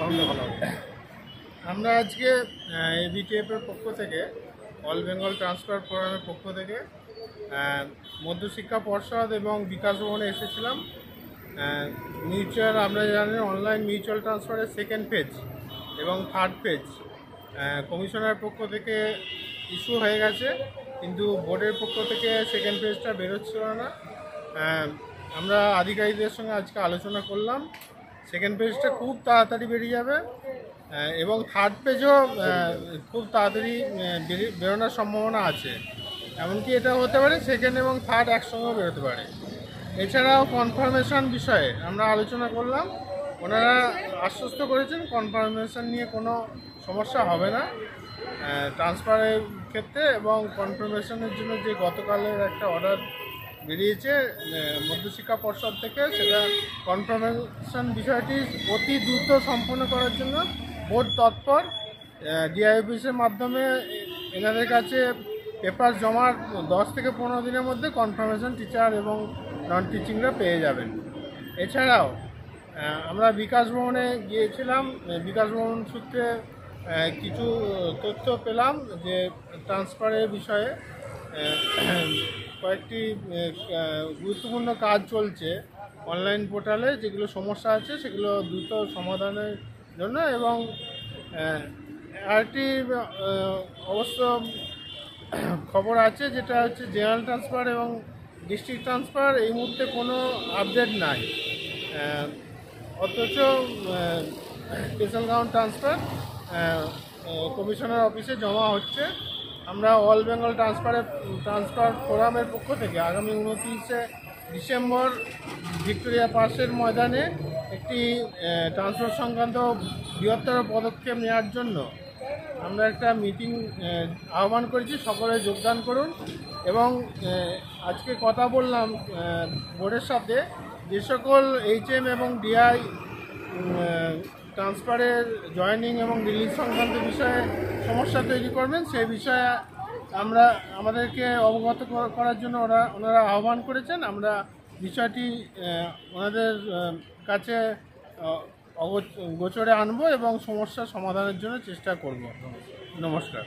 সাউন্ডটা ভালো হবে। আমরা আজকে এবিটিএফের পক্ষ থেকে, অল বেঙ্গল ট্রান্সফার ফোরামের পক্ষ থেকে মধ্যশিক্ষা পর্ষদ এবং বিকাশ ভবনে এসেছিলাম। মিউচুয়াল, আমরা জানেন অনলাইন মিউচুয়াল ট্রান্সফারের সেকেন্ড পেজ এবং থার্ড পেজ কমিশনার পক্ষ থেকে ইস্যু হয়ে গেছে, কিন্তু বোর্ডের পক্ষ থেকে সেকেন্ড পেজটা বেরোচ্ছিল না। আমরা আধিকারিকদের সঙ্গে আজকে আলোচনা করলাম, সেকেন্ড পেজটা খুব তাড়াতাড়ি বেরিয়ে যাবে এবং থার্ড পেজও খুব তাড়াতাড়ি বেরোনোর সম্ভাবনা আছে। এমনকি এটা হতে পারে সেকেন্ড এবং থার্ড একসঙ্গেও বেরোতে পারে। এছাড়াও কনফার্মেশন বিষয়ে আমরা আলোচনা করলাম, ওনারা আশ্বস্ত করেছেন কনফার্মেশন নিয়ে কোনো সমস্যা হবে না ট্রান্সফারের ক্ষেত্রে। এবং কনফার্মেশনের জন্য যে গতকালের একটা অর্ডার বেরিয়েছে মধ্যশিক্ষা পর্ষদ থেকে, সেটা কনফার্মেশন বিষয়টি অতি দ্রুত সম্পন্ন করার জন্য বোর্ড তৎপর। ডিআই অফিসের মাধ্যমে এনাদের কাছে পেপার জমার 10 থেকে 15 দিনের মধ্যে কনফার্মেশন টিচার এবং নন টিচিংরা পেয়ে যাবেন। এছাড়াও আমরা বিকাশ ভবনে গিয়েছিলাম, বিকাশ ভবন সূত্রে কিছু তথ্য পেলাম যে ট্রান্সফারের বিষয়ে কয়েকটি গুরুত্বপূর্ণ কাজ চলছে অনলাইন পোর্টালে, যেগুলো সমস্যা আছে সেগুলো দ্রুত সমাধানের জন্য। এবং আরেকটি অবশ্য খবর আছে, যেটা হচ্ছে জেনারেল ট্রান্সফার এবং ডিস্ট্রিক্ট ট্রান্সফার এই মুহূর্তে কোনো আপডেট নাই, অথচ স্পেশাল গ্রাউন্ড কমিশনার অফিসে জমা হচ্ছে। আমরা অল বেঙ্গল ট্রান্সফার ফোরামের পক্ষ থেকে আগামী 29শে ডিসেম্বর ভিক্টোরিয়া পার্কের ময়দানে একটি ট্রান্সফার সংক্রান্ত বৃহত্তর পদক্ষেপ নেওয়ার জন্য আমরা একটা মিটিং আহ্বান করেছি, সকলে যোগদান করুন। এবং আজকে কথা বললাম বোর্ডের সাথে, যে সকল এইচএম এবং ডিআই ট্রান্সফারের জয়েনিং এবং রিলিজ সংক্রান্ত বিষয়ে সমস্যা তৈরি করবেন, সেই বিষয়ে আমাদেরকে অবগত করার জন্য ওনারা আহ্বান করেছেন। আমরা বিষয়টি ওনাদের কাছে গোচরে আনবো এবং সমস্যার সমাধানের জন্য চেষ্টা করব। নমস্কার।